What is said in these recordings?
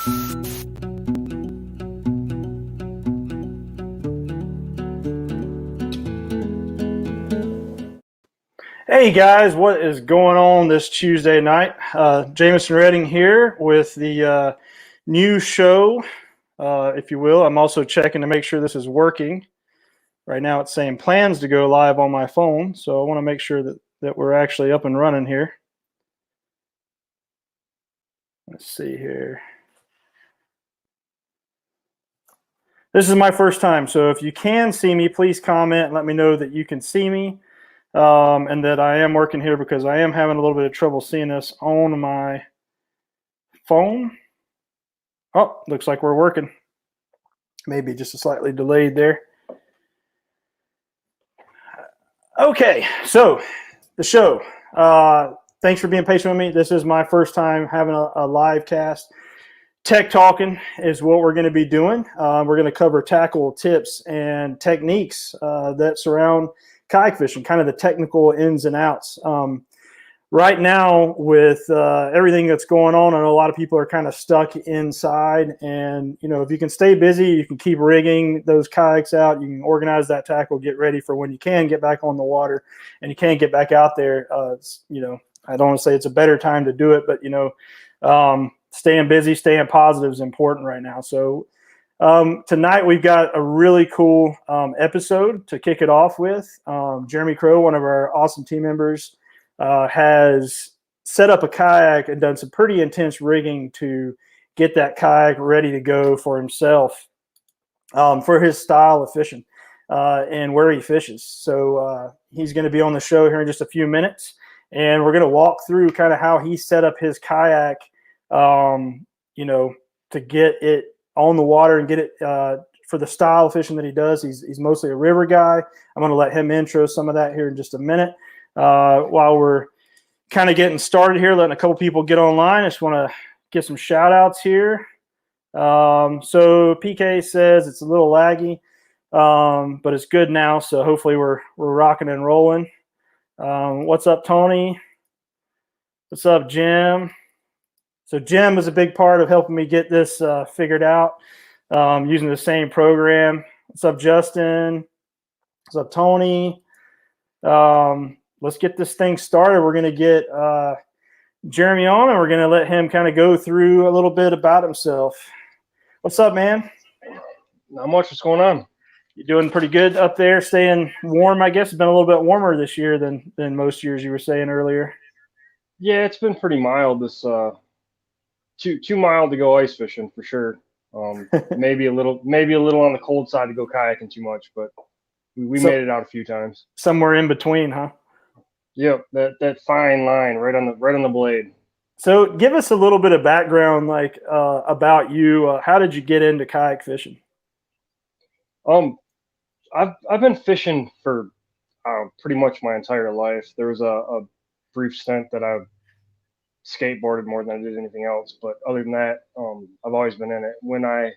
Hey guys, what is going on this Tuesday night? Jameson Redding here with the new show, if you will. I'm also checking to make sure this is working. Right now it's saying plans to go live on my phone, so I want to make sure that we're actually up and running here. Let's see here. This is my first time, so if you can see me, please comment and let me know that you can see me. And that I am working here because I am having a little bit of trouble seeing this on my phone. Oh, looks like we're working. Maybe just a slightly delayed there. Okay, so the show. Thanks for being patient with me. This is my first time having a live cast. Tech Talkin is what we're going to be doing. We're going to cover tackle tips and techniques that surround kayak fishing, kind of the technical ins and outs. Right now, with everything that's going on, I know a lot of people are kind of stuck inside. And, you know, if you can stay busy, you can keep rigging those kayaks out. You can organize that tackle, get ready for when you can get back on the water and you can get back out there. You know, I don't want to say it's a better time to do it, but, you know, staying busy, staying positive is important right now. So tonight we've got a really cool episode to kick it off with. Jermey Crowe, one of our awesome team members, has set up a kayak and done some pretty intense rigging to get that kayak ready to go for himself, for his style of fishing and where he fishes. So he's going to be on the show here in just a few minutes, and we're going to walk through kind of how he set up his kayak, you know, to get it on the water and get it for the style of fishing that he does. He's mostly a river guy. I'm going to let him intro some of that here in just a minute. While we're kind of getting started here, letting a couple people get online, I just want to get some shout outs here. So PK says it's a little laggy, but it's good now. So hopefully we're rocking and rolling. What's up, Tony? What's up, Jim? So Jim was a big part of helping me get this figured out, using the same program. What's up, Justin? What's up, Tony? Let's get this thing started. We're going to get Jermey on, and we're going to let him kind of go through a little bit about himself. What's up, man? Not much. What's going on? You doing pretty good up there, staying warm, I guess. It's been a little bit warmer this year than most years, you were saying earlier. Yeah, it's been pretty mild this too mild to go ice fishing for sure. Maybe a little on the cold side to go kayaking too much, but we made it out a few times. Somewhere in between, huh? Yep, that fine line right on the blade. So give us a little bit of background, like about you. How did you get into kayak fishing? I've been fishing for pretty much my entire life. There was a brief stint that I skateboarded more than I did anything else, but other than that, I've always been in it. When I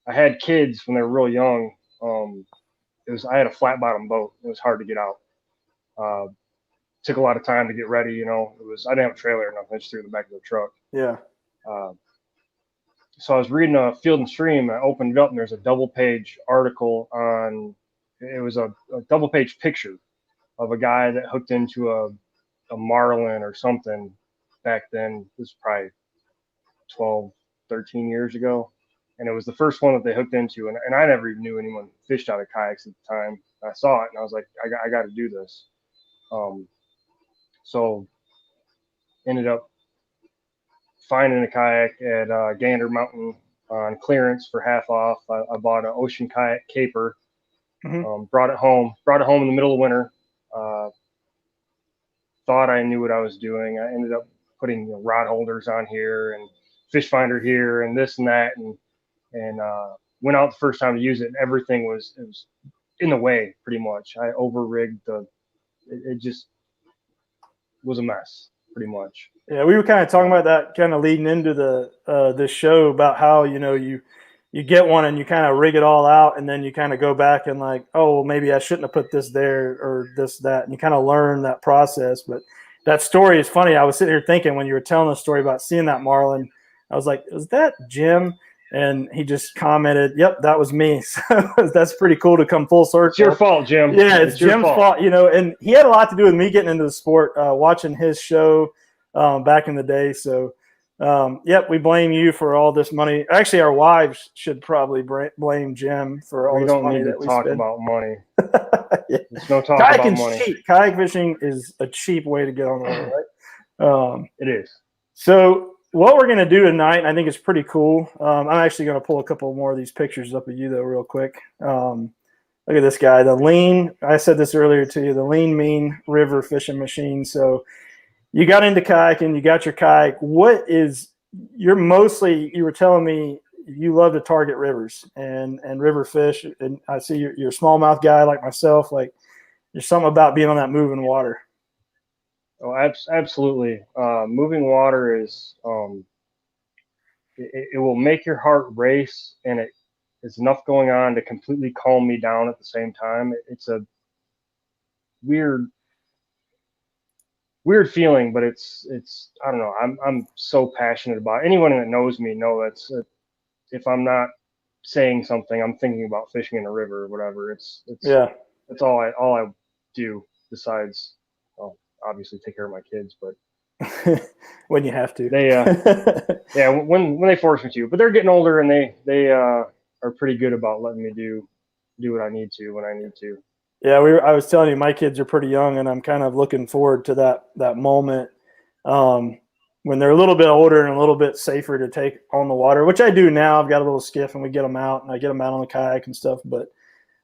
had kids when they were real young, I had a flat bottom boat. It was hard to get out. Took a lot of time to get ready. You know, I didn't have a trailer or nothing. I just threw it in the back of the truck. Yeah. So I was reading a Field and Stream. I opened it up, and there's a double-page article on. It was a double-page picture of a guy that hooked into a marlin or something back then. This was probably 12, 13 years ago. And it was the first one that they hooked into. And I never even knew anyone fished out of kayaks at the time. I saw it and I was like, I got to do this. So ended up finding a kayak at Gander Mountain on clearance for half off. I bought an Ocean Kayak Caper, brought it home in the middle of winter. Thought I knew what I was doing. I ended up putting rod holders on here and fish finder here and this and that, and went out the first time to use it. And everything was in the way pretty much. I over rigged it just was a mess pretty much. Yeah, we were kind of talking about that kind of leading into the show about how you get one and you kind of rig it all out, and then you kind of go back and like, oh, well, maybe I shouldn't have put this there or this, that. And you kind of learn that process. But that story is funny. I was sitting here thinking when you were telling the story about seeing that marlin, I was like, is that Jim? And he just commented, yep, that was me. So that's pretty cool to come full circle. It's your fault, Jim. Yeah, it's Jim's fault, you know, and he had a lot to do with me getting into the sport, watching his show back in the day. So, yep, we blame you for all this money. Actually, our wives should probably blame Jim for all this money that we spend. We don't need to talk about money. Yeah. There's no talk about money. Cheap. Kayak fishing is a cheap way to get on the water, right? It is. So what we're going to do tonight, and I think it's pretty cool. I'm actually going to pull a couple more of these pictures up of you, though, real quick. Look at this guy, the Lean. I said this earlier to you, the Lean Mean River Fishing Machine. So you got into kayaking, you got your kayak. What is, you were telling me you love to target rivers and river fish. And I see you're a smallmouth guy like myself. Like, there's something about being on that moving water. Oh, absolutely. Moving water is, it will make your heart race, and it's enough going on to completely calm me down at the same time. It's a weird feeling, but it's I don't know. I'm so passionate about it. Anyone that knows me knows if I'm not saying something, I'm thinking about fishing in a river or whatever. It's all I do besides, well, obviously take care of my kids, but when you have to, they yeah, when they force me to. But they're getting older, and they are pretty good about letting me do what I need to when I need to. Yeah, I was telling you, my kids are pretty young, and I'm kind of looking forward to that moment when they're a little bit older and a little bit safer to take on the water, which I do now. I've got a little skiff, and we get them out, and I get them out on the kayak and stuff. But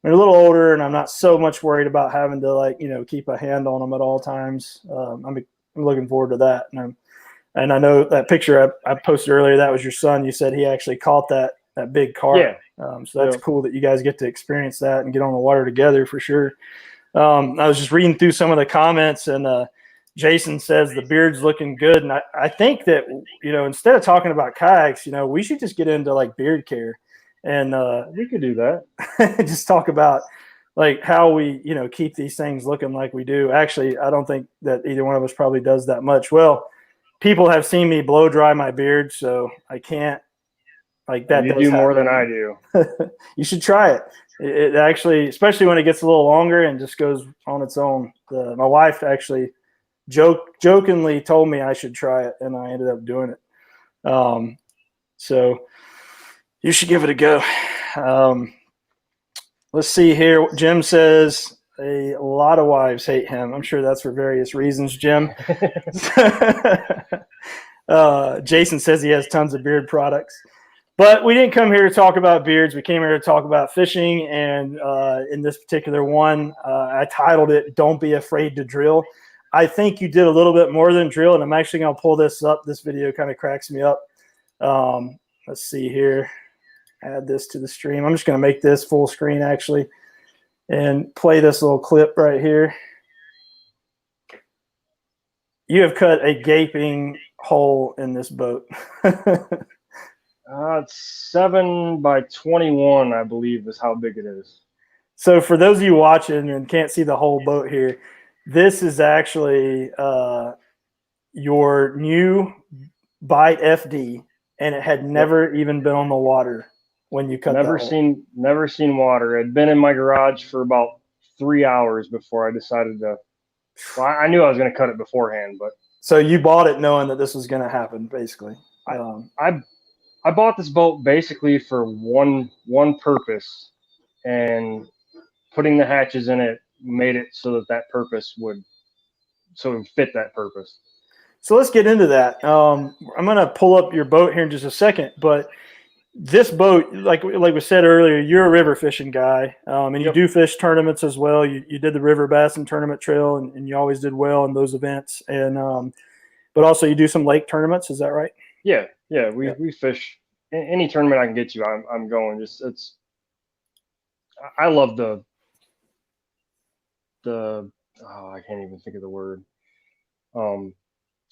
they're a little older, and I'm not so much worried about having to keep a hand on them at all times. I'm looking forward to that, and I know that picture I posted earlier. That was your son. You said he actually caught that big carp. Yeah. So that's cool that you guys get to experience that and get on the water together for sure. I was just reading through some of the comments, and Jason says the beard's looking good. And I think that, instead of talking about kayaks, we should just get into like beard care, and we could do that. just talk about like how we, keep these things looking like we do. Actually, I don't think that either one of us probably does that much. Well, people have seen me blow dry my beard, so I can't. Like that, you do more than I do. You should try it. It actually, especially when it gets a little longer and just goes on its own. My wife actually jokingly told me I should try it, and I ended up doing it. So you should give it a go. Let's see here. Jim says a lot of wives hate him. I'm sure that's for various reasons, Jim. Jason says he has tons of beard products. But we didn't come here to talk about beards. We came here to talk about fishing. And in this particular one, I titled it, Don't Be Afraid to Drill. I think you did a little bit more than drill, and I'm actually going to pull this up. This video kind of cracks me up. Let's see here. Add this to the stream. I'm just going to make this full screen, actually, and play this little clip right here. You have cut a gaping hole in this boat. It's 7 by 21, I believe, is how big it is. So for those of you watching and can't see the whole boat here, this is actually your new Bite FD, and it had never even been on the water when you cut never seen water. It had been in my garage for about 3 hours before I decided to. Well, I knew I was going to cut it beforehand, but so you bought it knowing that this was going to happen, basically. I bought this boat basically for one purpose, and putting the hatches in it made it so that purpose would fit that purpose. So let's get into that. I'm going to pull up your boat here in just a second, but this boat, like we said earlier, you're a river fishing guy, and you do fish tournaments as well. You did the River Bassin Tournament Trail, and you always did well in those events. And but also you do some lake tournaments. Is that right? Yeah. We fish any tournament I can get to. I'm going. I love the I can't even think of the word.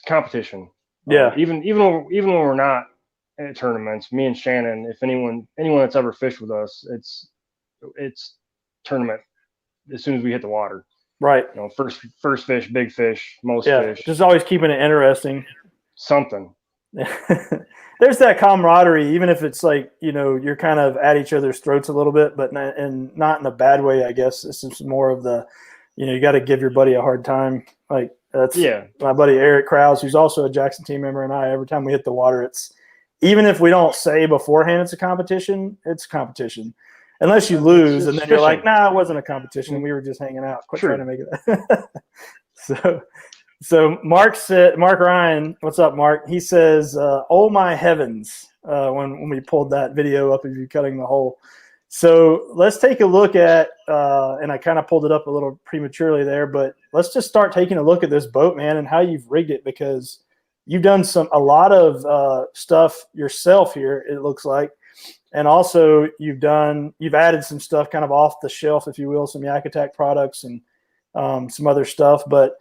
Competition. Yeah. Even when we're not at tournaments, me and Shannon, if anyone that's ever fished with us, it's tournament as soon as we hit the water. Right. First fish, big fish, most fish. Just always keeping it interesting. Something. There's that camaraderie, even if it's like, you're kind of at each other's throats a little bit, but not in a bad way, I guess. It's just more of the, you got to give your buddy a hard time. Like that's my buddy Eric Krause, who's also a Jackson team member, and every time we hit the water, it's, even if we don't say beforehand it's a competition, it's a competition. Unless you lose, and then you're like, nah, it wasn't a competition. We were just hanging out. Quit trying to make it. So Mark Ryan, what's up, Mark? He says, "Oh my heavens!" When we pulled that video up of you cutting the hole. So let's take a look at, and I kind of pulled it up a little prematurely there, but let's just start taking a look at this boat, man, and how you've rigged it, because you've done a lot of stuff yourself here, it looks like. And also you've added some stuff kind of off the shelf, if you will, some Yak Attack products and some other stuff. But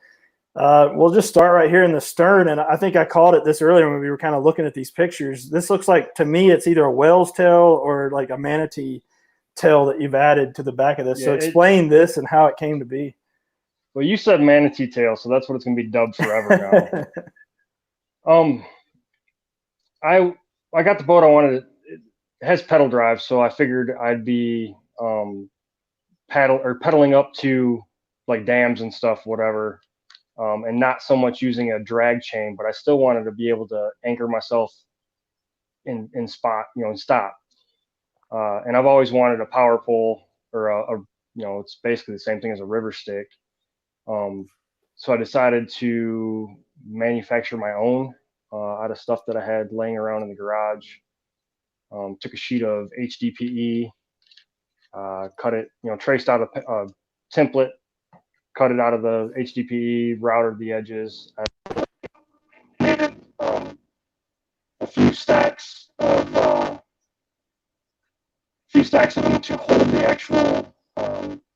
we'll just start right here in the stern. And I think I called it this earlier when we were kind of looking at these pictures. This looks like, to me, it's either a whale's tail or like a manatee tail that you've added to the back of this. So explain this and how it came to be. Well, you said manatee tail, so that's what it's going to be dubbed forever now. I got the boat I wanted. It has pedal drive, so I figured I'd be pedaling up to like dams and stuff, whatever, and not so much using a drag chain, but I still wanted to be able to anchor myself in spot, and stop. And I've always wanted a power pole or it's basically the same thing as a river stick. So I decided to manufacture my own out of stuff that I had laying around in the garage. Took a sheet of HDPE, cut it, traced out a template, cut it out of the HDPE, routed the edges. I made a few stacks of them to hold the actual.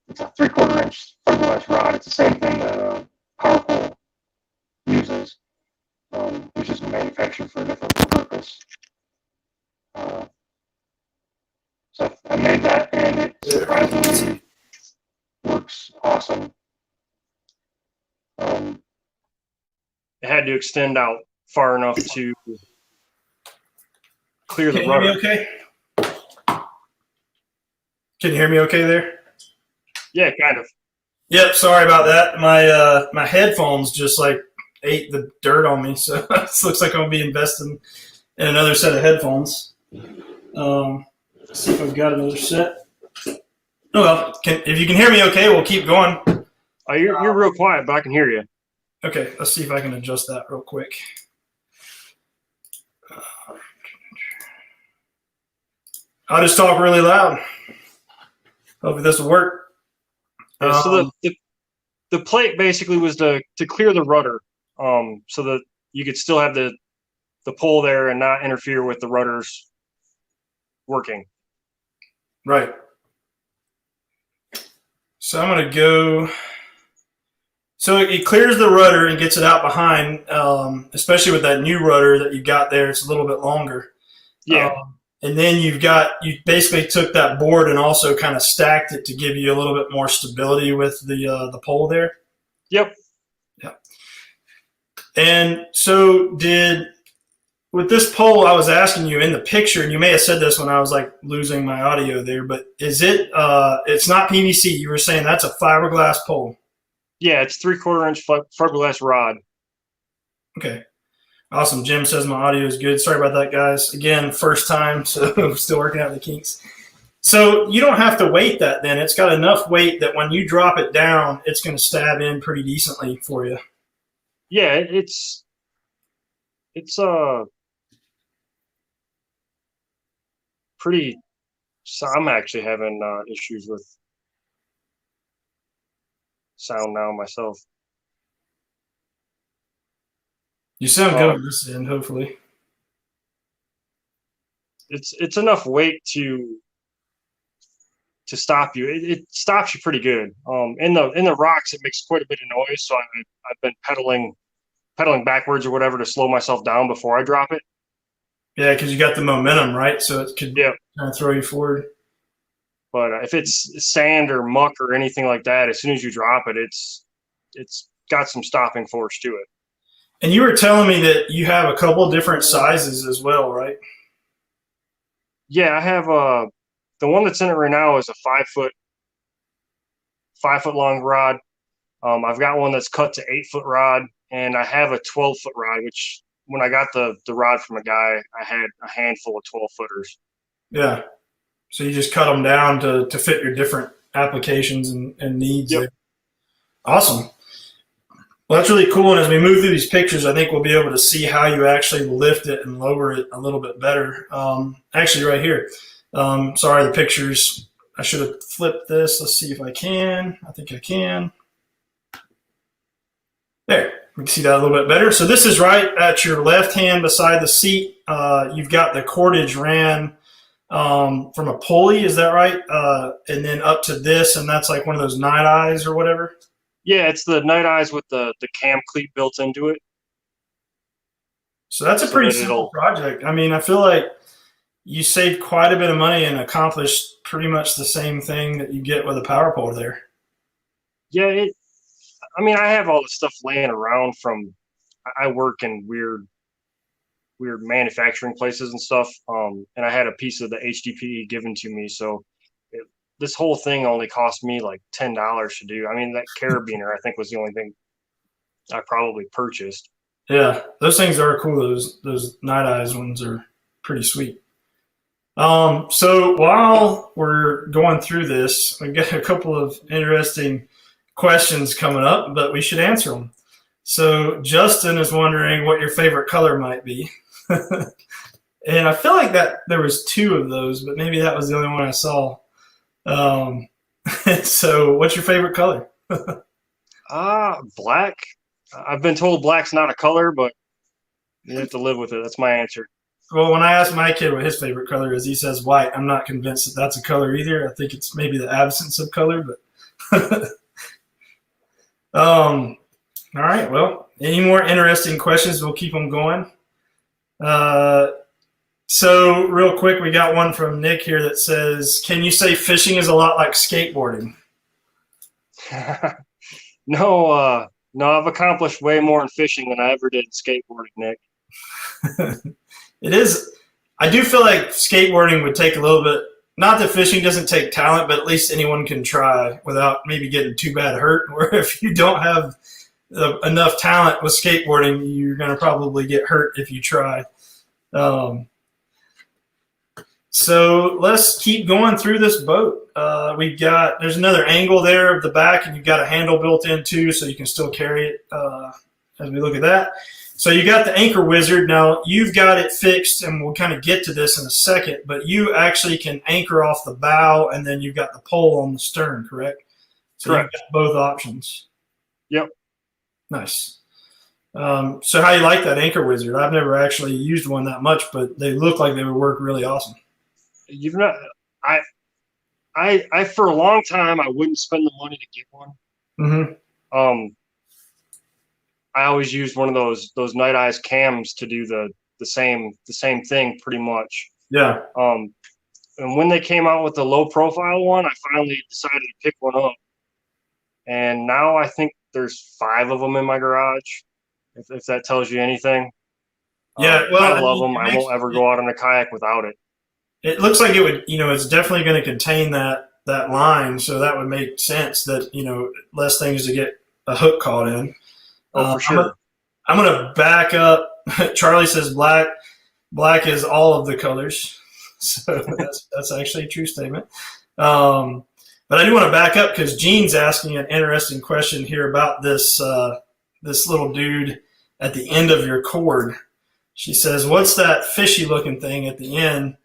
It's a 3/4 inch fiberglass rod. It's the same thing that power pole uses, which is manufactured for a different purpose. So I made that, and it surprisingly works awesome. It had to extend out far enough to clear the rudder. Can you hear me okay? Can you hear me okay there? Yeah, kind of. Yep, sorry about that. My headphones just like ate the dirt on me, so it looks like I'm gonna be investing in another set of headphones. Let's see if I've got another set. Oh well, if you can hear me okay, we'll keep going. You're real quiet, but I can hear you. Okay, let's see if I can adjust that real quick. I'll just talk really loud. Hopefully this will work. So the plate basically was to clear the rudder, so that you could still have the pole there and not interfere with the rudders working. Right. So I'm going to go. So it clears the rudder and gets it out behind, especially with that new rudder that you got there. It's a little bit longer. Yeah. And then you basically took that board and also kind of stacked it to give you a little bit more stability with the pole there. Yep. Yeah. And so with this pole, I was asking you in the picture, and you may have said this when I was like losing my audio there, but is it, it's not PVC. You were saying that's a fiberglass pole. Yeah, it's 3/4 inch fiberglass rod. Okay. Awesome. Jim says my audio is good. Sorry about that, guys. Again, first time, so still working out the kinks. So you don't have to weight that then. It's got enough weight that when you drop it down, it's going to stab in pretty decently for you. Yeah, it's pretty. So I'm actually having issues with sound now myself. You sound good on this end, hopefully. It's enough weight to stop you. It stops you pretty good. In the rocks, it makes quite a bit of noise. So I've been pedaling backwards or whatever to slow myself down before I drop it. Yeah, because you got the momentum, right? So it could kind of throw you forward. But if it's sand or muck or anything like that, as soon as you drop it, it's got some stopping force to it. And you were telling me that you have a couple of different sizes as well, right? Yeah, I have the one that's in it right now is a 5 foot long rod. I've got one that's cut to 8 foot rod, and I have a 12 foot rod. Which when I got the rod from a guy, I had a handful of 12 footers. Yeah. So you just cut them down to fit your different applications and needs. Yep. There. Awesome. Well, that's really cool. And as we move through these pictures, I think we'll be able to see how you actually lift it and lower it a little bit better. Actually, right here. Sorry, the pictures. I should have flipped this. Let's see if I can. I think I can. There. We can see that a little bit better. So this is right at your left hand beside the seat. You've got the cordage ran from a pulley. Is that right? And then up to this, and that's like one of those night eyes or whatever. Yeah, it's the night eyes with the cam cleat built into it. So that's a pretty simple project. I mean, I feel like you saved quite a bit of money and accomplished pretty much the same thing that you get with a power pole there. Yeah, I mean, I have all the stuff laying around from. I work in weird manufacturing places and stuff. And I had a piece of the HDPE given to me, so this whole thing only cost me like $10 to do. I mean, that carabiner I think was the only thing I probably purchased. Yeah, those things are cool. Those night eyes ones are pretty sweet. So while we're going through this, we've got a couple of interesting questions coming up, but we should answer them. So Justin is wondering what your favorite color might be. And I feel like that there was two of those, but maybe that was the only one I saw. So what's your favorite color? Black. I've been told black's not a color, but you have to live with it. That's my answer. Well, when I ask my kid what his favorite color is, he says white. I'm not convinced that that's a color either. I think it's maybe the absence of color, but all right. Well, any more interesting questions? We'll keep them going. So real quick, we got one from Nick here that says, can you say fishing is a lot like skateboarding? No, I've accomplished way more in fishing than I ever did in skateboarding, Nick. It is. I do feel like skateboarding would take a little bit, not that fishing doesn't take talent, but at least anyone can try without maybe getting too bad hurt. Or if you don't have enough talent with skateboarding, you're going to probably get hurt if you try. So let's keep going through this boat. There's another angle there of the back, and you've got a handle built in too, so you can still carry it as we look at that. So you got the anchor wizard. Now you've got it fixed, and we'll kind of get to this in a second, but you actually can anchor off the bow, and then you've got the pole on the stern, correct? So correct. You've got both options. Yep. Nice. So how you like that anchor wizard? I've never actually used one that much, but they look like they would work really awesome. You've not. I for a long time I wouldn't spend the money to get one. Mm-hmm. I always used one of those night eyes cams to do the same thing pretty much. Yeah. And when they came out with the low profile one, I finally decided to pick one up. And now I think there's 5 of them in my garage. If that tells you anything. Yeah. Well, I love them. I won't ever go out on a kayak without it. It looks like it would, it's definitely going to contain that line, so that would make sense that, less things to get a hook caught in. Oh, for sure. I'm going to back up. Charlie says black is all of the colors, so that's actually a true statement. But I do want to back up because Jean's asking an interesting question here about this little dude at the end of your cord. She says, "What's that fishy-looking thing at the end?"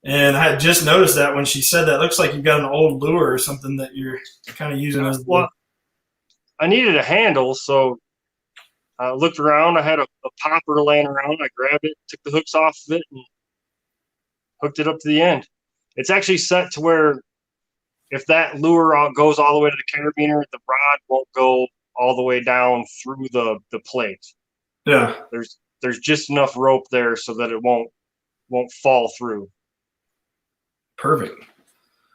And I had just noticed that when she said that. It looks like you've got an old lure or something that you're kind of using as well. I needed a handle, so I looked around. I had a popper laying around. I grabbed it, took the hooks off of it, and hooked it up to the end. It's actually set to where if that lure goes all the way to the carabiner, the rod won't go all the way down through the plate. Yeah. There's just enough rope there so that it won't fall through. Perfect.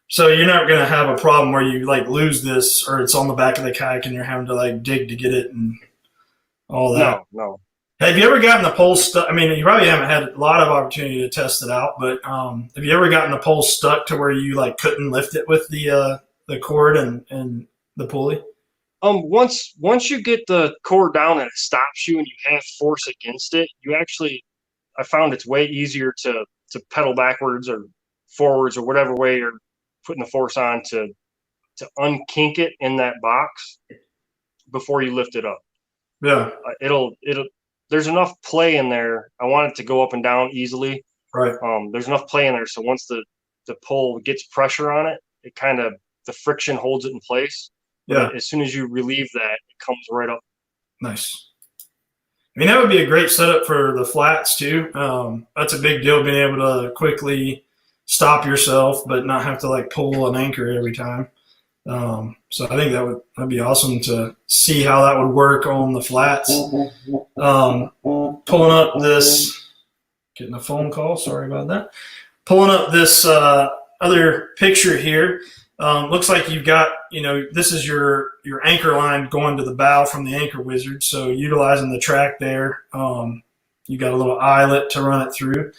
So you're not going to have a problem where you lose this, or it's on the back of the kayak and you're having to dig to get it and all that. No. Have you ever gotten the pole stuck? I mean, you probably haven't had a lot of opportunity to test it out, but have you ever gotten the pole stuck to where you like couldn't lift it with the cord and the pulley? Once you get the cord down and it stops you and you have force against it, you actually I found it's way easier to pedal backwards or forwards or whatever way you're putting the force on to unkink it in that box before you lift it up. Yeah. It'll there's enough play in there. I want it to go up and down easily. Right. There's enough play in there, so once the pole gets pressure on it, it kind of the friction holds it in place. Yeah. But as soon as you relieve that, it comes right up. Nice. I mean, that would be a great setup for the flats too. That's a big deal, being able to quickly stop yourself, but not have to like pull an anchor every time. So I think that'd be awesome to see how that would work on the flats. Pulling up this, getting a phone call. Sorry about that. Pulling up this other picture here. Looks like you've got, this is your anchor line going to the bow from the Anchor Wizard. So utilizing the track there, you got a little eyelet to run it through.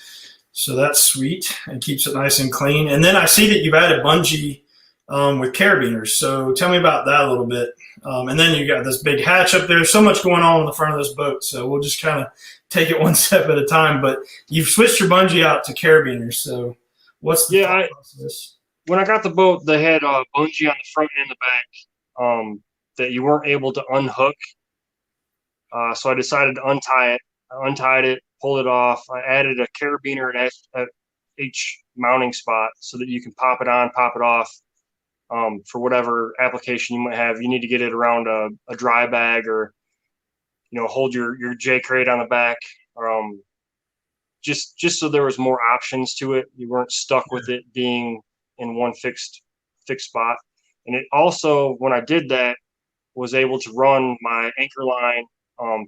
So that's sweet and keeps it nice and clean. And then I see that you've added bungee with carabiners. So tell me about that a little bit. And then you got this big hatch up there. There's so much going on in the front of this boat. So we'll just kind of take it one step at a time. But you've switched your bungee out to carabiners. So what's the process? When I got the boat, they had bungee on the front and the back that you weren't able to unhook. So I decided to untie it. I untied it, pulled it off. I added a carabiner at each mounting spot so that you can pop it on, pop it off for whatever application you might have. You need to get it around a dry bag or, hold your J crate on the back. Just so there was more options to it. You weren't stuck with it being in one fixed spot. And it also, when I did that, was able to run my anchor line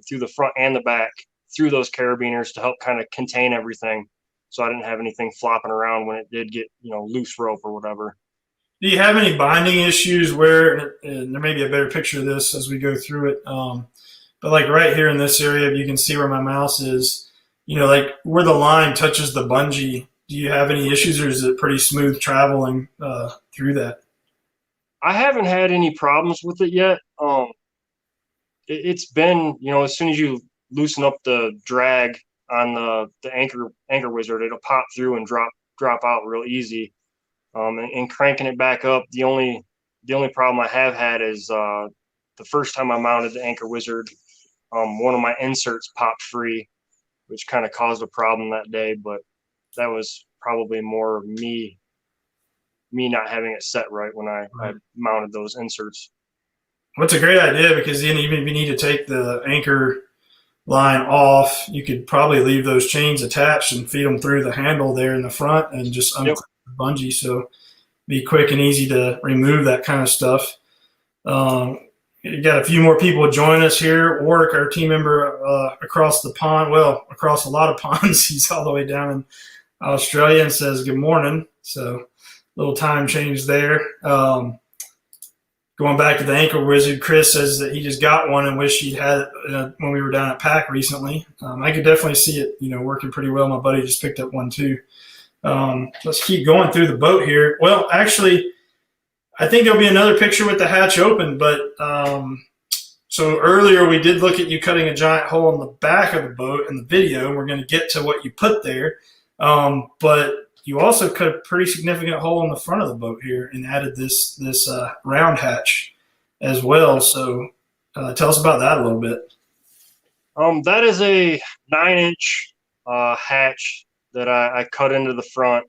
through the front and the back through those carabiners to help kind of contain everything, so I didn't have anything flopping around when it did get loose rope or whatever. Do you have any binding issues where, and there may be a better picture of this as we go through it, but like right here in this area, you can see where my mouse is, like where the line touches the bungee. Do you have any issues, or is it pretty smooth traveling through that? I haven't had any problems with it yet. It's been, as soon as you loosen up the drag on the anchor wizard, it'll pop through and drop out real easy. And cranking it back up, the only problem I have had is the first time I mounted the anchor wizard, one of my inserts popped free, which kind of caused a problem that day, but that was probably more me not having it set right when I mounted those inserts. Well, it's a great idea, because then even if you need to take the anchor line off, you could probably leave those chains attached and feed them through the handle there in the front and just unclip the bungee. So be quick and easy to remove that kind of stuff. You got a few more people join us here. Warwick, our team member across the pond, across a lot of ponds. He's all the way down in Australia and says good morning. So little time change there. Going back to the Anchor Wizard, Chris says that he just got one and wish he'd had it when we were down at PAC recently. I could definitely see it, working pretty well. My buddy just picked up one too. Let's keep going through the boat here. Well, actually, I think there'll be another picture with the hatch open, but so earlier we did look at you cutting a giant hole in the back of the boat in the video, and we're going to get to what you put there. But you also cut a pretty significant hole in the front of the boat here and added this round hatch as well. So tell us about that a little bit. That is a 9-inch hatch that I cut into the front.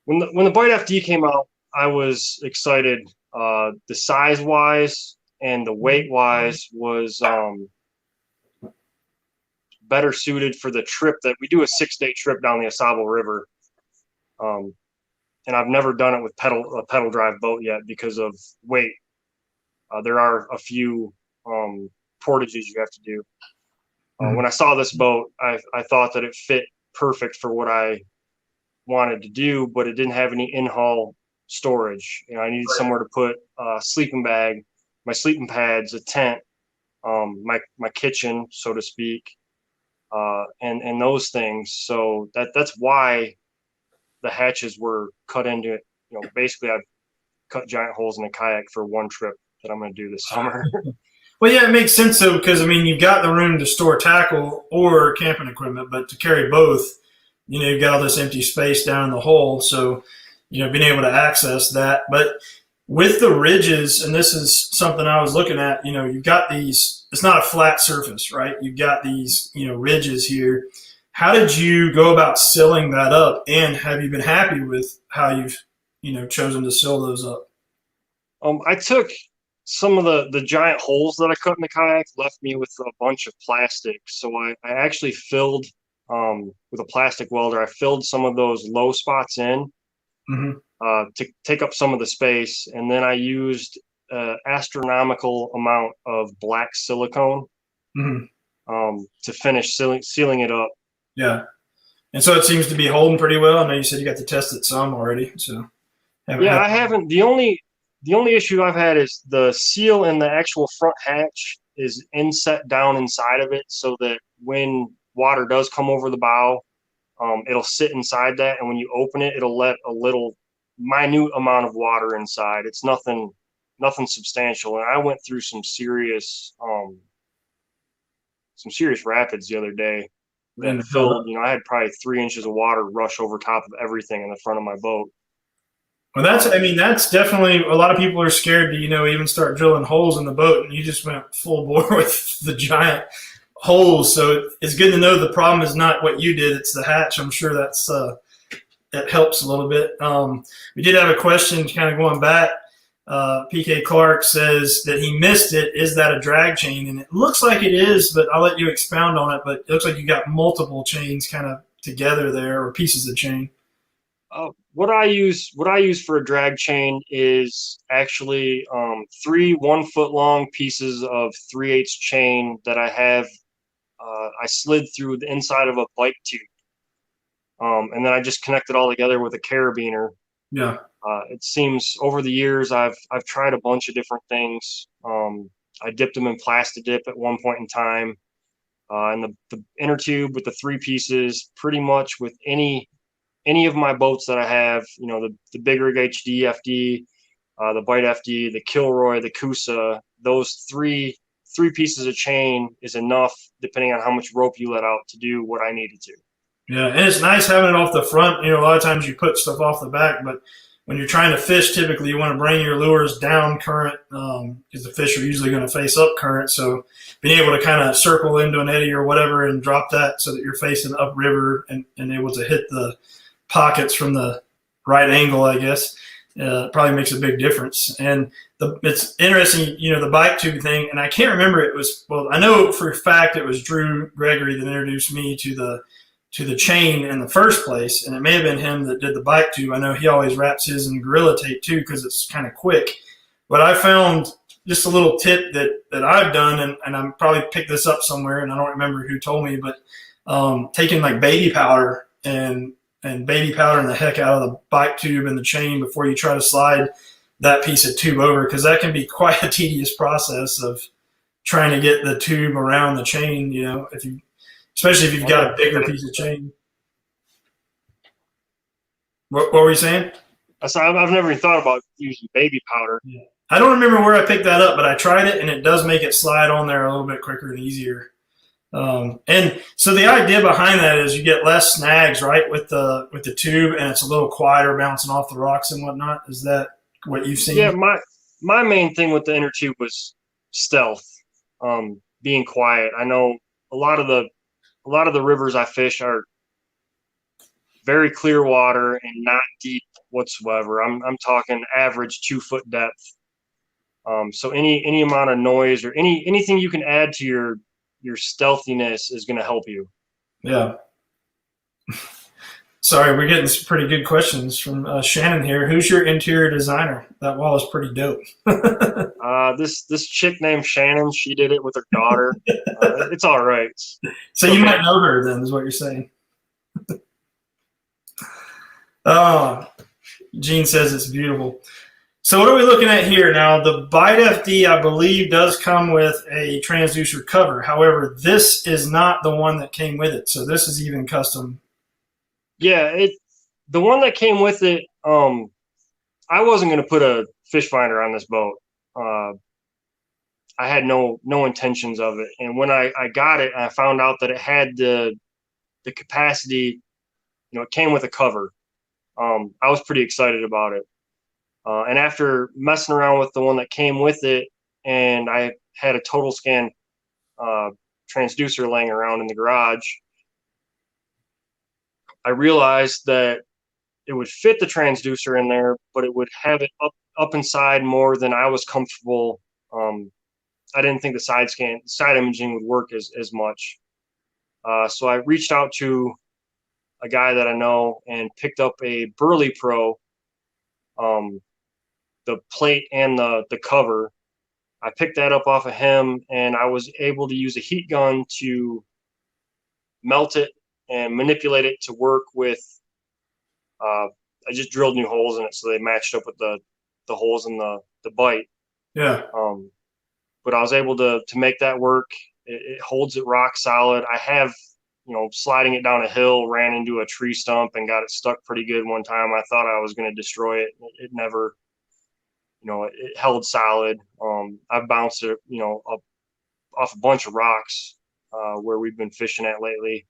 When the Bite FD came out, I was excited. The size wise and the weight wise was better suited for the trip that we do, a 6-day trip down the Asabo River. And I've never done it with a pedal drive boat yet because of weight. There are a few portages you have to do. When I saw this boat, I thought that it fit perfect for what I wanted to do, but it didn't have any in-hull storage. I needed somewhere to put a sleeping bag, my sleeping pads, a tent, my kitchen, so to speak, and those things. So that's why the hatches were cut into it. Basically, I've cut giant holes in the kayak for one trip that I'm going to do this summer. Well, yeah, it makes sense though, because I mean, you've got the room to store tackle or camping equipment, but to carry both, you've got all this empty space down in the hole. So, being able to access that. But with the ridges, and this is something I was looking at, you've got these, it's not a flat surface, right? You've got these, ridges here. How did you go about sealing that up? And have you been happy with how you've, chosen to seal those up? I took some of the giant holes that I cut in the kayak, left me with a bunch of plastic. So I actually filled, with a plastic welder, I filled some of those low spots in to take up some of the space. And then I used an astronomical amount of black silicone to finish sealing it up. Yeah. And so it seems to be holding pretty well. I know you said you got to test it some already. So I haven't. The only issue I've had is the seal in the actual front hatch is inset down inside of it, so that when water does come over the bow, it'll sit inside that, and when you open it, it'll let a little minute amount of water inside. It's nothing substantial. And I went through some serious rapids the other day that filled. I had probably 3 inches of water rush over top of everything in the front of my boat. Well, that's definitely, a lot of people are scared to, even start drilling holes in the boat, and you just went full bore with the giant holes. So it's good to know the problem is not what you did, it's the hatch. I'm sure that helps a little bit. We did have a question kind of going back. PK Clark says that he missed it. Is that a drag chain? And it looks like it is, but I'll let you expound on it. But it looks like you got multiple chains kind of together there, or pieces of chain. What I use for a drag chain is actually 3 1-foot long pieces of 3/8 chain that I have. I slid through the inside of a bike tube, and then I just connect it all together with a carabiner. Yeah. It seems over the years I've tried a bunch of different things. I dipped them in Plastidip at one point in time, and the inner tube with the 3 pieces, pretty much with any of my boats that I have, the Big Rig HD FD, the Bite FD, the Kilroy, the Coosa, those three pieces of chain is enough, depending on how much rope you let out, to do what I needed to. Yeah, and it's nice having it off the front. A lot of times you put stuff off the back, but when you're trying to fish, typically you want to bring your lures down current, because the fish are usually going to face up current. So being able to kind of circle into an eddy or whatever and drop that so that you're facing upriver and able to hit the pockets from the right angle, I guess, probably makes a big difference. And it's interesting, the bike tube thing, and I can't remember, I know for a fact it was Drew Gregory that introduced me to the chain in the first place, and it may have been him that did the bike tube. I know he always wraps his in Gorilla Tape too, because it's kind of quick. But I found just a little tip that I've done, and I'm probably picked this up somewhere, and I don't remember who told me, but taking like baby powder and baby powdering the heck out of the bike tube and the chain before you try to slide that piece of tube over, because that can be quite a tedious process of trying to get the tube around the chain, especially if you've got a bigger piece of chain. What were you saying? I've never even thought about using baby powder. Yeah. I don't remember where I picked that up, but I tried it, and it does make it slide on there a little bit quicker and easier. And so the idea behind that is you get less snags, right, with the tube, and it's a little quieter, bouncing off the rocks and whatnot. Is that what you've seen? Yeah, my main thing with the inner tube was stealth, being quiet. I know a lot of the rivers I fish are very clear water and not deep whatsoever. I'm talking average 2-foot depth. So any amount of noise or anything you can add to your stealthiness is going to help you. Yeah. Sorry, we're getting some pretty good questions from Shannon here. Who's your interior designer? That wall is pretty dope. This chick named Shannon, she did it with her daughter. It's all right. So you might know her then, is what you're saying. Gene says it's beautiful. So what are we looking at here now? The Bite FD, I believe, does come with a transducer cover. However, this is not the one that came with it. So this is even custom. Yeah, the one that came with it. I wasn't going to put a fish finder on this boat. I had no intentions of it. And when I got it, I found out that it had the capacity. It came with a cover. I was pretty excited about it. And after messing around with the one that came with it, and I had a total scan transducer laying around in the garage, I realized that it would fit the transducer in there, but it would have it up inside more than I was comfortable. I didn't think the side imaging would work as much. So I reached out to a guy that I know and picked up a Burley Pro, the plate and the cover. I picked that up off of him, and I was able to use a heat gun to melt it and manipulate it to work with. I just drilled new holes in it so they matched up with the holes in the bite. Yeah. But I was able to make that work. It holds it rock solid. I have, sliding it down a hill, ran into a tree stump and got it stuck pretty good one time. I thought I was going to destroy it. It never, it held solid. I've bounced it, up off a bunch of rocks where we've been fishing at lately.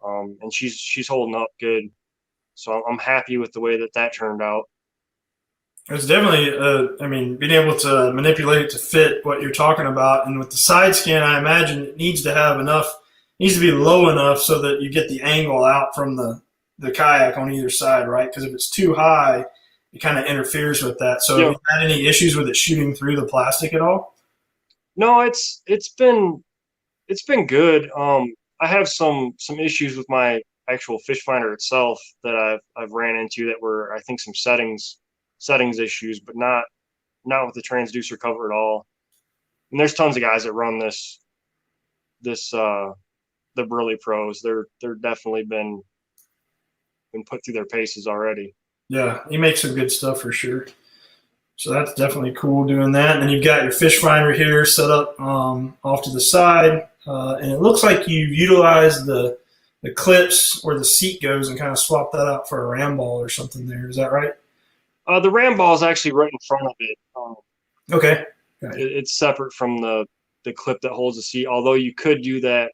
And she's holding up good. So I'm happy with the way that turned out. It's definitely, being able to manipulate it to fit what you're talking about. And with the side scan, I imagine it needs to be low enough so that you get the angle out from the kayak on either side, right? Because if it's too high, it kind of interferes with that. So have you had any issues with it shooting through the plastic at all? No, it's been good. I have some issues with my actual fish finder itself that I've ran into that were, I think, some settings issues, but not with the transducer cover at all. And there's tons of guys that run the Burley Pros. They're definitely been put through their paces already. Yeah, he makes some good stuff for sure. So that's definitely cool doing that. And then you've got your fish finder here set up off to the side. And it looks like you utilized the clips where the seat goes and kind of swap that out for a ram ball or something there. Is that right? The ram ball is actually right in front of it. Okay. It's separate from the clip that holds the seat, although you could do that.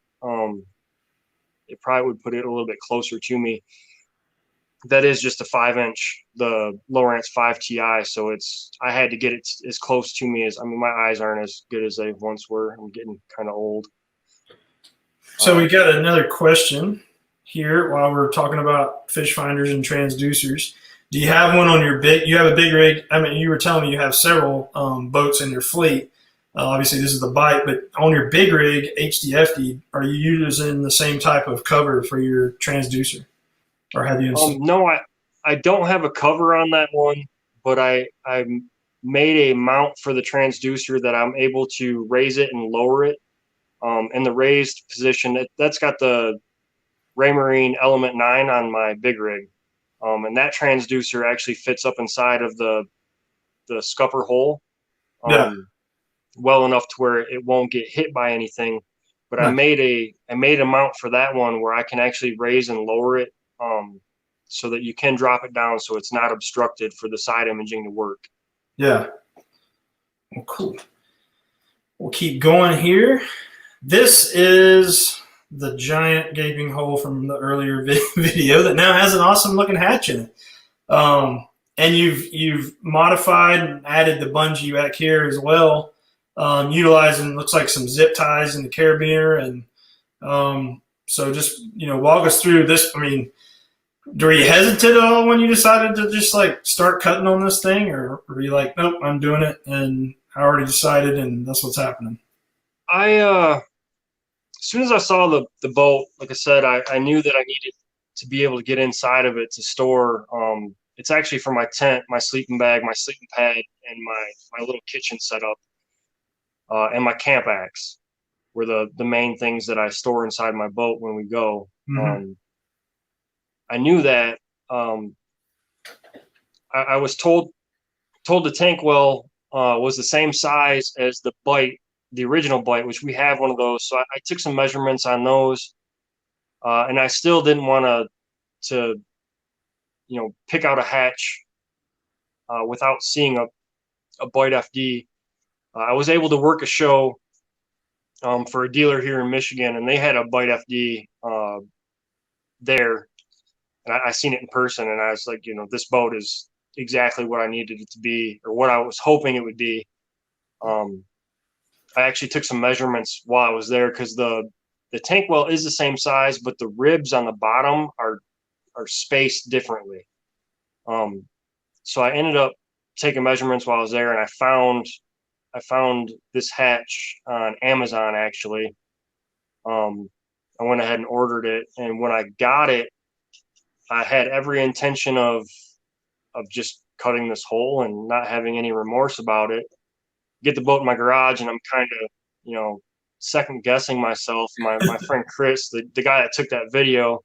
It probably would put it a little bit closer to me. That is just a 5-inch, the Lowrance 5 Ti. So I had to get it as close to me my eyes aren't as good as they once were. I'm getting kind of old. So we got another question here while we're talking about fish finders and transducers. Do you have one on you have a big rig? You were telling me you have several boats in your fleet. Obviously this is the Bite, but on your big rig, HDFD, are you using the same type of cover for your transducer? Or have you no, I don't have a cover on that one, but I made a mount for the transducer that I'm able to raise it and lower it. In the raised position, that's got the Raymarine Element 9 on my big rig. And that transducer actually fits up inside of the scupper hole well enough to where it won't get hit by anything. But I made a mount for that one where I can actually raise and lower it so that you can drop it down so it's not obstructed for the side imaging to work. Yeah. Well, cool. We'll keep going here. This is the giant gaping hole from the earlier video that now has an awesome looking hatch in it. And you've modified and added the bungee back here as well, utilizing looks like some zip ties in the carabiner. And so just walk us through this. Were you hesitant at all when you decided to just start cutting on this thing, or were you like, nope, I'm doing it and I already decided and that's what's happening? As soon as I saw the boat, like I said, I knew that I needed to be able to get inside of it to store. It's actually for my tent, my sleeping bag, my sleeping pad, and my little kitchen setup, and my camp axe were the main things that I store inside my boat when we go. Mm-hmm. I knew that. I was told told the tank well was the same size as the bite, the original bite, which we have one of those. So I took some measurements on those, and I still didn't want to pick out a hatch without seeing a bite FD. I was able to work a show for a dealer here in Michigan, and they had a bite FD there, and I seen it in person, and I was like, this boat is exactly what I needed it to be, or what I was hoping it would be. I actually took some measurements while I was there, because the tank well is the same size, but the ribs on the bottom are spaced differently. So I ended up taking measurements while I was there, and I found this hatch on Amazon, actually. I went ahead and ordered it, and when I got it, I had every intention of just cutting this hole and not having any remorse about it. Get the boat in my garage, and I'm kind of, second guessing myself. My friend Chris, the guy that took that video,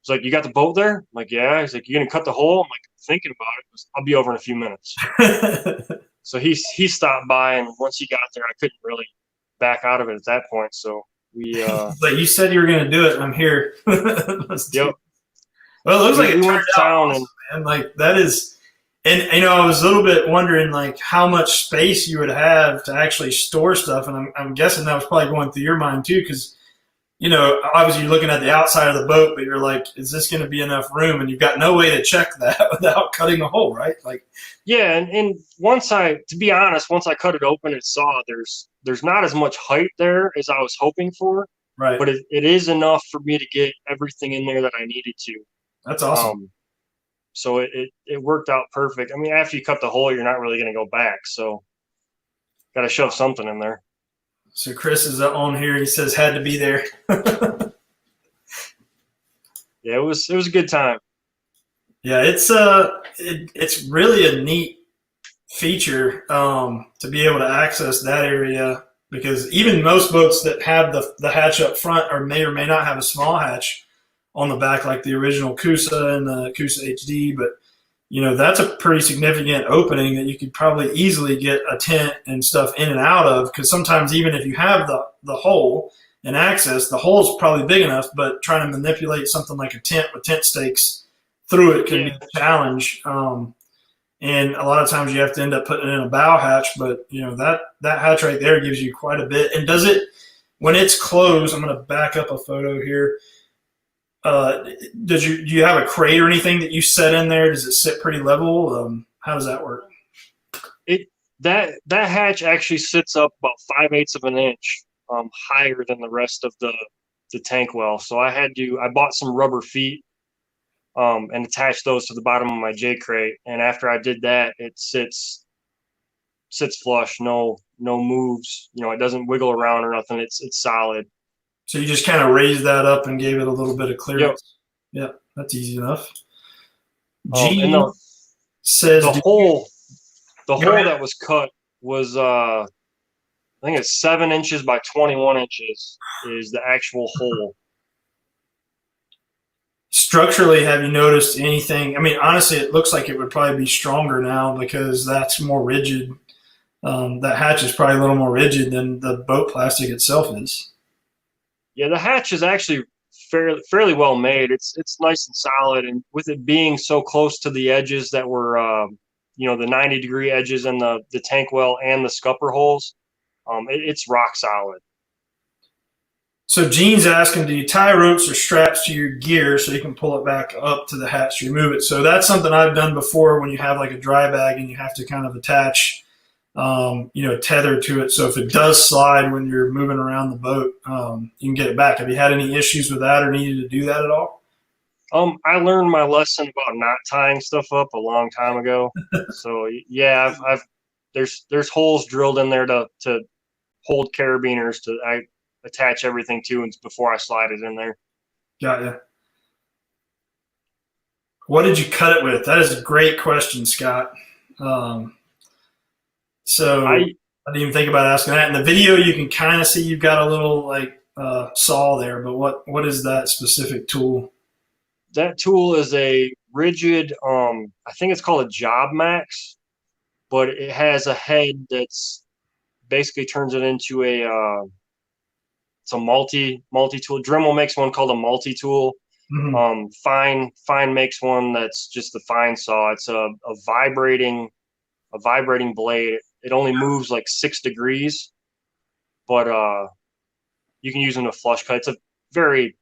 was like, "You got the boat there?" I'm like, "Yeah." He's like, "You gonna cut the hole?" I'm like, thinking about it. I'll be over in a few minutes. So he stopped by, and once he got there, I couldn't really back out of it at that point. So we but you said you were going to do it, and I'm here. Yep. Well, it looks like it we turned went to town, out awesome, man. Like, that is, and I was a little bit wondering like how much space you would have to actually store stuff, and I'm guessing that was probably going through your mind too, because obviously you're looking at the outside of the boat, but you're like, is this going to be enough room? And you've got no way to check that without cutting a hole, right? Like, yeah, and to be honest, once I cut it open and saw there's not as much height there as I was hoping for, right? but it is enough for me to get everything in there that I needed to. That's awesome. So it worked out perfect. I mean, after you cut the hole, you're not really going to go back, so got to shove something in there. So Chris is on here. He says had to be there. Yeah, it was a good time. Yeah, it's really a neat feature to be able to access that area, because even most boats that have the hatch up front may or may not have a small hatch on the back, like the original Kusa and the Kusa HD, but that's a pretty significant opening that you could probably easily get a tent and stuff in and out of, because sometimes even if you have the hole and access, the hole's probably big enough, but trying to manipulate something like a tent with tent stakes through it can be a challenge. And a lot of times you have to end up putting it in a bow hatch, but that hatch right there gives you quite a bit. And does it, when it's closed, I'm going to back up a photo here. Do you have a crate or anything that you set in there? Does it sit pretty level? How does that work? That hatch actually sits up about 5/8 of an inch higher than the rest of the tank well. So I bought some rubber feet and attached those to the bottom of my J crate. And after I did that, it sits flush, no moves. It doesn't wiggle around or nothing. It's solid. So you just kind of raised that up and gave it a little bit of clearance. Yep, that's easy enough. Gene says the hole that was cut was I think it's 7 inches by 21 inches is the actual hole. Structurally, have you noticed anything? I mean, honestly, it looks like it would probably be stronger now because that's more rigid. That hatch is probably a little more rigid than the boat plastic itself is. Yeah, the hatch is actually fairly well made. It's nice and solid, and with it being so close to the edges that were, the 90-degree edges in the tank well and the scupper holes, it's rock solid. So Gene's asking, do you tie ropes or straps to your gear so you can pull it back up to the hatch to remove it? So that's something I've done before when you have like a dry bag and you have to kind of attach tether to it. So if it does slide when you're moving around the boat, you can get it back. Have you had any issues with that or needed to do that at all? I learned my lesson about not tying stuff up a long time ago. So yeah, there's holes drilled in there to hold carabiners I attach everything to and before I slide it in there. Got ya. What did you cut it with? That is a great question, Scott. So I didn't even think about asking that. In the video, you can kind of see you've got a little saw there, but what is that specific tool? That tool is a rigid, I think it's called a Job Max. but it has a head that's basically turns it into it's a multi tool. Dremel makes one called a multi tool. Mhm. Fine makes one that's just the fine saw. It's a vibrating blade. It only moves like 6 degrees, but you can use it in a flush cut. It's a very,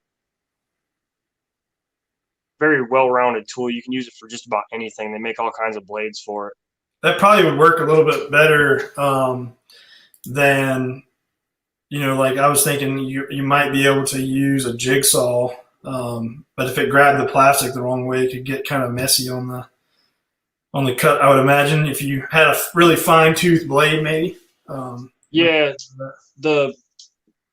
very well-rounded tool. You can use it for just about anything. They make all kinds of blades for it. That probably would work a little bit better than, like I was thinking you might be able to use a jigsaw, but if it grabbed the plastic the wrong way, it could get kind of messy on the cut. I would imagine if you had a really fine tooth blade, maybe. Yeah, the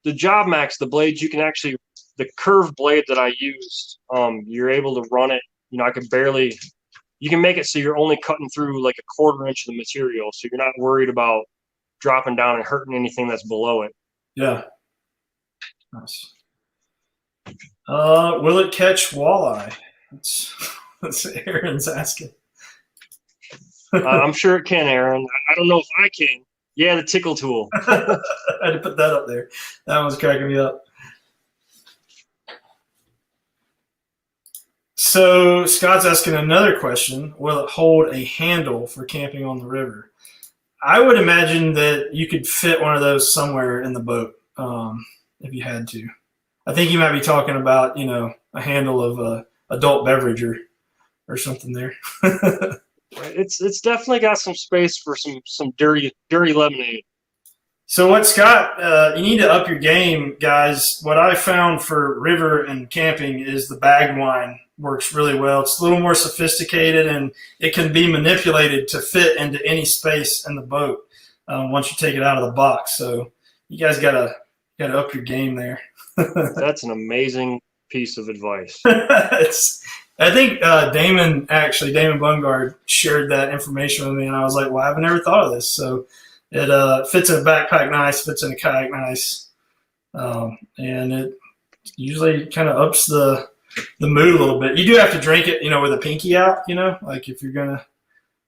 Job Max, the blades you can actually, the curved blade that I used, you're able to run it. I could barely. You can make it so you're only cutting through like a 1/4 inch of the material, so you're not worried about dropping down and hurting anything that's below it. Yeah. Nice. Will it catch walleye? That's Aaron's asking. I'm sure it can, Aaron. I don't know if I can. Yeah, the tickle tool. I had to put that up there. That one's cracking me up. So Scott's asking another question. Will it hold a handle for camping on the river? I would imagine that you could fit one of those somewhere in the boat if you had to. I think you might be talking about, a handle of a adult beverage or something there. It's definitely got some space for some dirty lemonade. So what, Scott, you need to up your game, guys. What I found for river and camping is the bagged wine works really well. It's a little more sophisticated, and it can be manipulated to fit into any space in the boat once you take it out of the box. So you guys gotta up your game there. That's an amazing piece of advice. I think Damon Bungard shared that information with me, and I was like, well, I've never thought of this. So it fits in a backpack nice, fits in a kayak nice, and it usually kind of ups the mood a little bit. You do have to drink it, with a pinky out, like if you're going to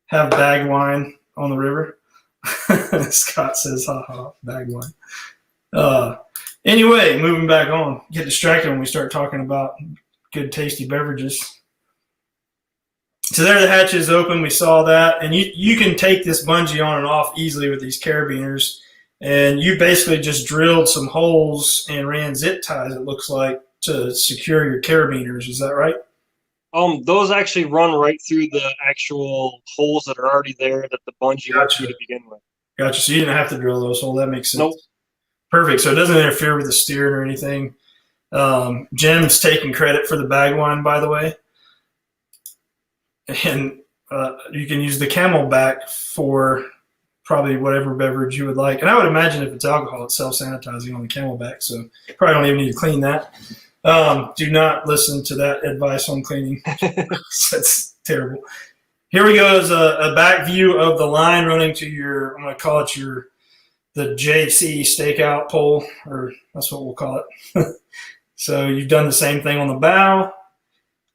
have bagged wine on the river. Scott says, haha, bagged wine. Anyway, moving back on. Get distracted when we start talking about good, tasty beverages. So there the hatch is open. We saw that. And you can take this bungee on and off easily with these carabiners. And you basically just drilled some holes and ran zip ties, it looks like, to secure your carabiners. Is that right? Those actually run right through the actual holes that are already there that the bungee went through to begin with. Gotcha. So you didn't have to drill those holes. That makes sense. Nope. Perfect. So it doesn't interfere with the steering or anything. Jim's taking credit for the bag wine, by the way. And you can use the Camelback for probably whatever beverage you would like. And I would imagine if it's alcohol, it's self-sanitizing on the Camelback, so you probably don't even need to clean that. Do not listen to that advice on cleaning. That's terrible. Here we go is a back view of the line running to your, I'm going to call it the JC stakeout pole, or that's what we'll call it. So you've done the same thing on the bow.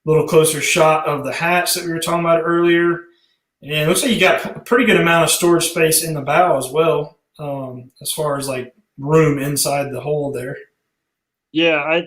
A little closer shot of the hatch that we were talking about earlier. And it looks like you got a pretty good amount of storage space in the bow as well, as far as like room inside the hole there. Yeah,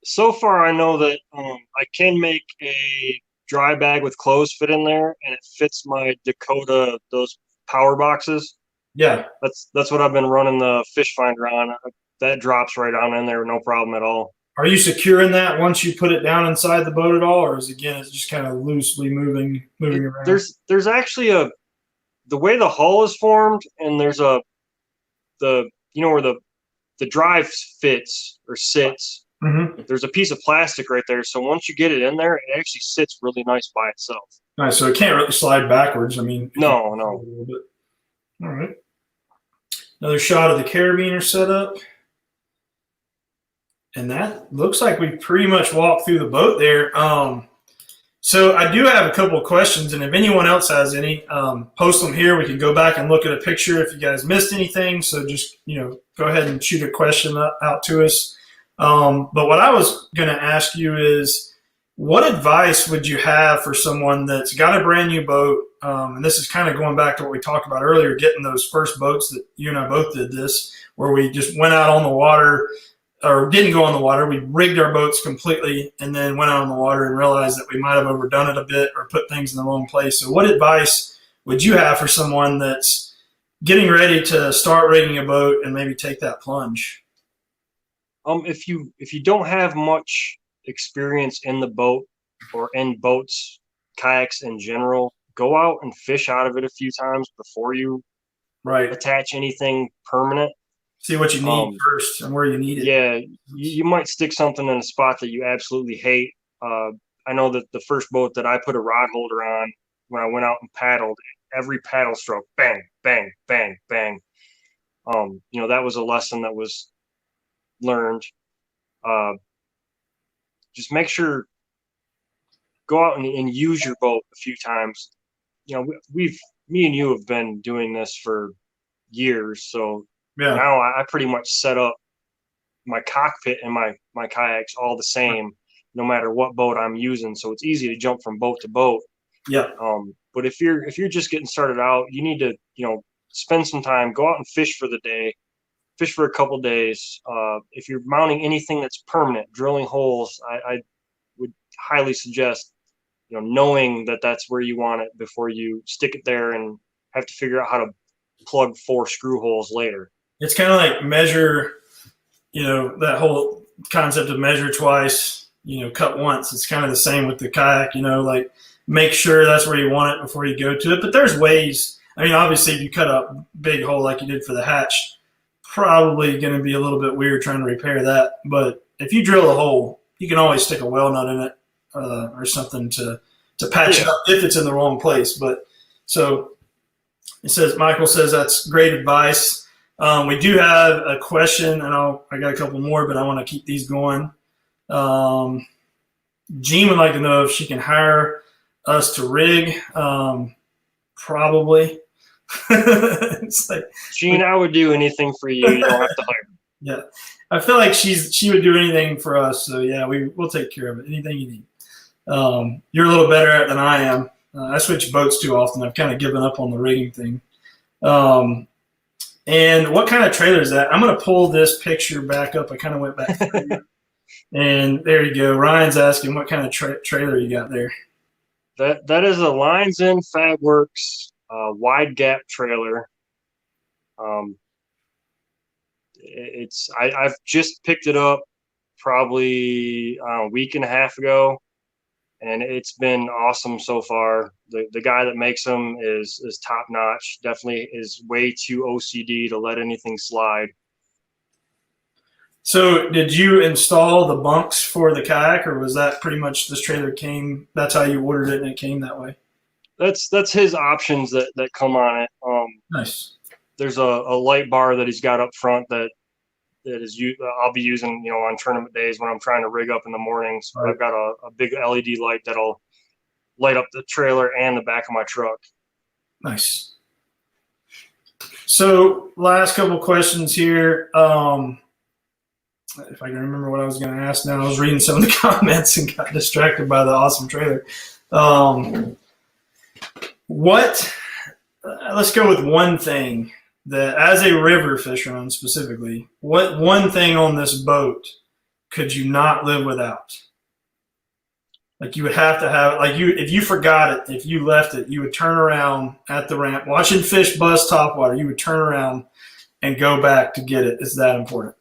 so far I know that I can make a dry bag with clothes fit in there, and it fits my Dakota, those power boxes. Yeah. That's what I've been running the fish finder on. That drops right on in there, no problem at all. Are you securing that once you put it down inside the boat at all, or is it's just kind of loosely moving around? There's actually the way the hull is formed, and there's where the drive fits or sits. Mm-hmm. There's a piece of plastic right there, so once you get it in there, it actually sits really nice by itself. Nice, so it can't really slide backwards. I mean, no. A little bit. All right. Another shot of the carabiner setup. And that looks like we pretty much walked through the boat there. So I do have a couple of questions, and if anyone else has any, post them here. We can go back and look at a picture if you guys missed anything. So just, go ahead and shoot a question out to us. But what I was going to ask you is, what advice would you have for someone that's got a brand new boat, and this is kind of going back to what we talked about earlier, getting those first boats that you and I both did this, where we just went out on the water or didn't go on the water. We rigged our boats completely and then went out on the water and realized that we might have overdone it a bit or put things in the wrong place. So what advice would you have for someone that's getting ready to start rigging a boat and maybe take that plunge? If you don't have much experience in the boat or in boats, kayaks in general, go out and fish out of it a few times before you attach anything permanent. See what you need first and where you need it. Yeah, you might stick something in a spot that you absolutely hate. I know that the first boat that I put a rod holder on when I went out and paddled, every paddle stroke, bang, bang, bang, bang. That was a lesson that was learned. Just make sure, go out and use your boat a few times. Me and you have been doing this for years, so now I pretty much set up my cockpit and my kayaks all the same, no matter what boat I'm using. So it's easy to jump from boat to boat. Yeah. But if you're just getting started out, you need to spend some time, go out and fish for the day, fish for a couple days. If you're mounting anything that's permanent, drilling holes, I would highly suggest knowing that that's where you want it before you stick it there and have to figure out how to plug 4 screw holes later. It's kind of like measure, that whole concept of measure twice, cut once. It's kind of the same with the kayak, like make sure that's where you want it before you go to it. But there's ways. I mean, obviously, if you cut a big hole like you did for the hatch, probably going to be a little bit weird trying to repair that. But if you drill a hole, you can always stick a well nut in it or something to patch it up if it's in the wrong place. But so Michael says that's great advice. We do have a question, and I got a couple more, but I want to keep these going. Jean would like to know if she can hire us to rig. Probably. It's like, Jean, I would do anything for you. You don't have to hire me. Yeah, I feel like she would do anything for us. So yeah, we'll take care of it. Anything you need. You're a little better at it than I am. I switch boats too often. I've kind of given up on the rigging thing. And what kind of trailer is that? I'm going to pull this picture back up. I kind of went back through. And there you go. Ryan's asking what kind of trailer you got there. That is a Lines In Fabworks wide gap trailer. I've just picked it up probably a week and a half ago, and it's been awesome so far. The guy that makes them is top notch. Definitely is way too OCD to let anything slide. So did you install the bunks for the kayak, or was that pretty much this trailer came, that's how you ordered it and it came that way? That's his options that come on it. Nice. There's a light bar that he's got up front that I'll be using, on tournament days when I'm trying to rig up in the mornings. Right. I've got a big LED light that'll light up the trailer and the back of my truck. Nice. So last couple questions here. If I can remember what I was going to ask now, I was reading some of the comments and got distracted by the awesome trailer. Let's go with one thing that, as a river fisherman specifically, what one thing on this boat could you not live without? Like you would have to have, if you forgot it, if you left it, you would turn around at the ramp, watching fish buzz topwater, you would turn around and go back to get it. It's that important.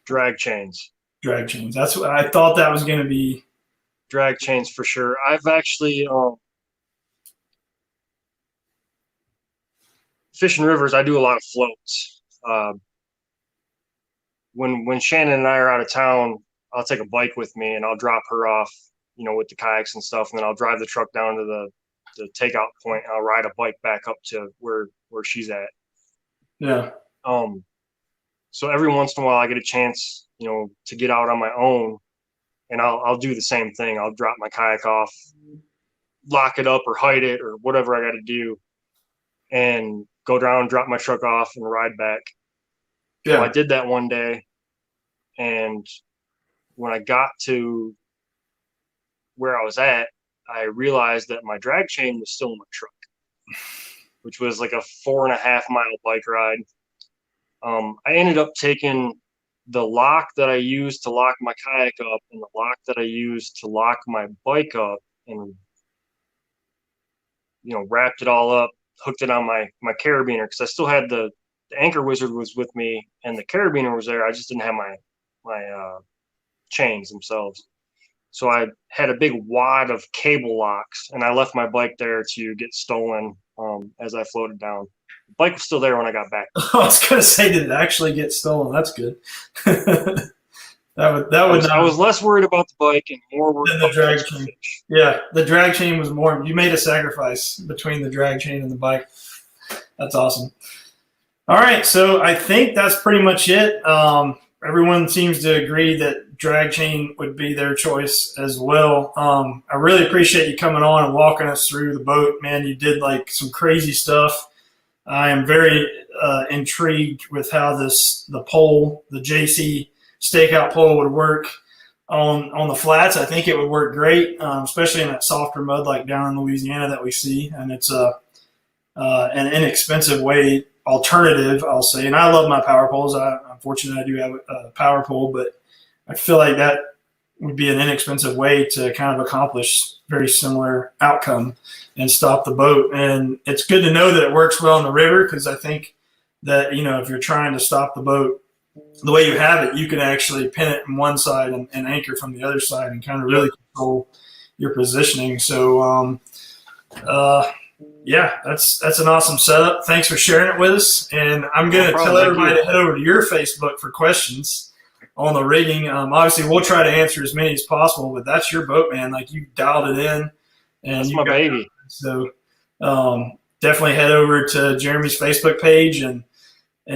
Drag chains. Drag chains. That's what I thought that was going to be. Drag chains for sure. I've actually fishing rivers. I do a lot of floats. When Shannon and I are out of town, I'll take a bike with me and I'll drop her off, with the kayaks and stuff, and then I'll drive the truck down to the takeout point. And I'll ride a bike back up to where she's at. Yeah. So every once in a while I get a chance, to get out on my own, and I'll do the same thing. I'll drop my kayak off, lock it up or hide it or whatever I got to do, and go down, drop my truck off and ride back. Yeah. So I did that one day, and when I got to where I was at, I realized that my drag chain was still in my truck. which was like a 4.5-mile bike ride. I ended up taking the lock that I used to lock my kayak up and the lock that I used to lock my bike up, and wrapped it all up, hooked it on my carabiner, because I still had the anchor wizard was with me and the carabiner was there. I just didn't have my chains themselves. So I had a big wad of cable locks, and I left my bike there to get stolen as I floated down. The bike was still there when I got back. I was going to say, did it actually get stolen? That's good. I was less worried about the bike and more worried about the drag chain. Fish. Yeah, the drag chain was more. You made a sacrifice between the drag chain and the bike. That's awesome. All right, so I think that's pretty much it. Everyone seems to agree that drag chain would be their choice as well. I really appreciate you coming on and walking us through the boat, man. You did like some crazy stuff. I am very intrigued with how the pole, the JC stakeout pole, would work on the flats. I think it would work great, especially in that softer mud like down in Louisiana that we see. And it's an inexpensive alternative, I'll say. And I love my power poles. I'm fortunate I do have a power pole, but I feel like that would be an inexpensive way to kind of accomplish very similar outcome and stop the boat. And it's good to know that it works well in the river, because I think that, if you're trying to stop the boat the way you have it, you can actually pin it on one side and anchor from the other side and kind of really control your positioning. So, yeah, that's an awesome setup. Thanks for sharing it with us. And I'm going to tell everybody to head over to your Facebook for questions on the rigging. Obviously, we'll try to answer as many as possible, but that's your boat, man. Like, you dialed it in. And that's my baby. So definitely head over to Jeremy's Facebook page and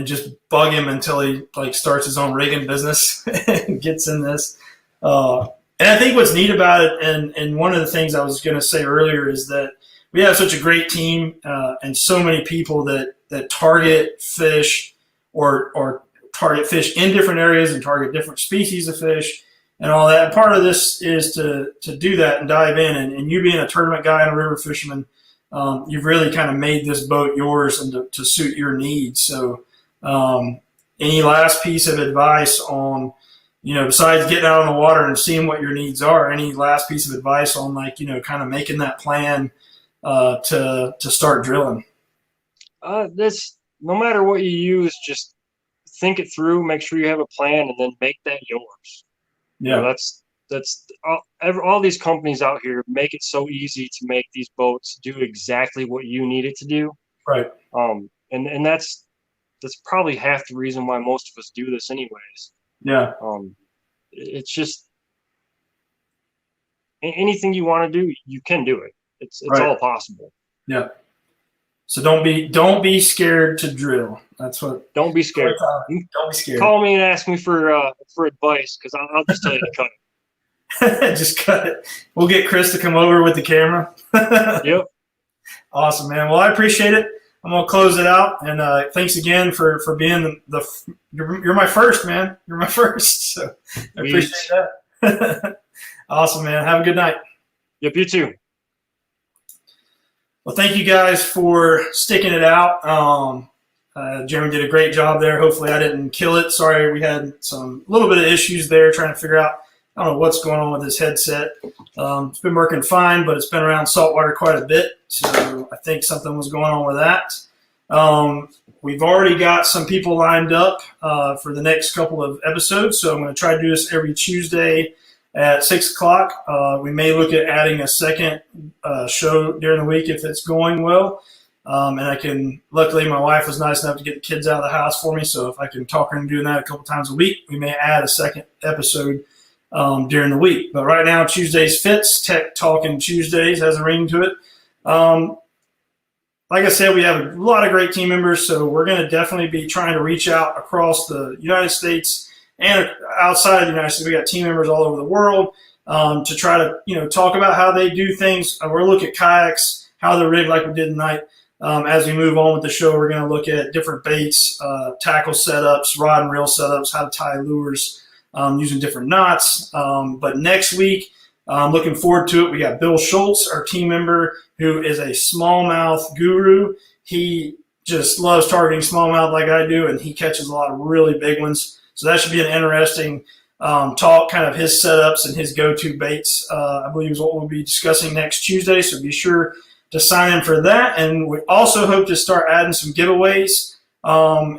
just bug him until he starts his own rigging business and gets in this. And I think what's neat about it, and one of the things I was going to say earlier, is that we have such a great team and so many people that target fish or target fish in different areas and target different species of fish and all that. And part of this is to do that and dive in. And you being a tournament guy and a river fisherman, you've really kind of made this boat yours and to suit your needs. So any last piece of advice on, besides getting out on the water and seeing what your needs are, any last piece of advice on kind of making that plan to start drilling? This, no matter what you use, just think it through, make sure you have a plan, and then make that yours. Yeah, that's all these companies out here make it so easy to make these boats do exactly what you need it to do. Right. And that's probably half the reason why most of us do this anyways. Yeah. It's just anything you want to do, you can do it. It's right. all possible. Yeah. So don't be scared to drill. That's what. Don't be scared. Don't be scared. Call me and ask me for advice, because I'll just tell you to cut it. Just cut it. We'll get Chris to come over with the camera. Yep. Awesome, man. Well, I appreciate it. I'm gonna close it out, and thanks again for being you're my first, man. You're my first. So I appreciate that. Awesome, man. Have a good night. Yep, you too. Well, thank you guys for sticking it out. Jeremy did a great job there. Hopefully I didn't kill it. Sorry, we had some little bit of issues there trying to figure out, I don't know what's going on with this headset. It's been working fine, but it's been around saltwater quite a bit. So I think something was going on with that. We've already got some people lined up for the next couple of episodes. So I'm going to try to do this every Tuesday at 6 o'clock. We may look at adding a second show during the week if it's going well. And luckily my wife was nice enough to get the kids out of the house for me. So if I can talk her into doing that a couple times a week, we may add a second episode during the week. But right now, Tuesdays fits. Tech Talkin Tuesdays has a ring to it. Like I said, we have a lot of great team members. So we're going to definitely be trying to reach out across the United States and outside of the United States. We got team members all over the world to try to, talk about how they do things. We'll look at kayaks, how they're rigged like we did tonight. As we move on with the show, we're going to look at different baits, tackle setups, rod and reel setups, how to tie lures using different knots. But next week, I'm looking forward to it. We got Bill Schultz, our team member, who is a smallmouth guru. He just loves targeting smallmouth like I do, and he catches a lot of really big ones. So that should be an interesting talk, kind of his setups and his go-to baits, I believe is what we'll be discussing next Tuesday. So be sure to sign in for that. And we also hope to start adding some giveaways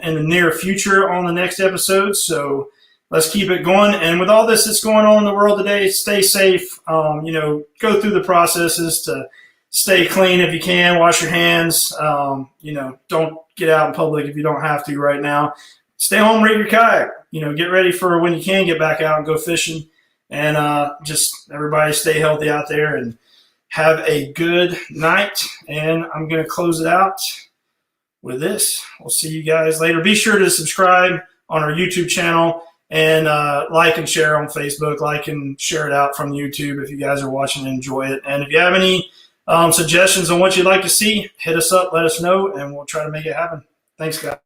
in the near future on the next episode. So let's keep it going. And with all this that's going on in the world today, stay safe. Go through the processes to stay clean if you can. Wash your hands. Don't get out in public if you don't have to right now. Stay home, rig your kayak. Get ready for when you can get back out and go fishing. And just everybody stay healthy out there and have a good night. And I'm going to close it out with this. We'll see you guys later. Be sure to subscribe on our YouTube channel. And like and share on Facebook, like and share it out from YouTube if you guys are watching and enjoy it. And if you have any suggestions on what you'd like to see, hit us up, let us know, and we'll try to make it happen. Thanks, guys.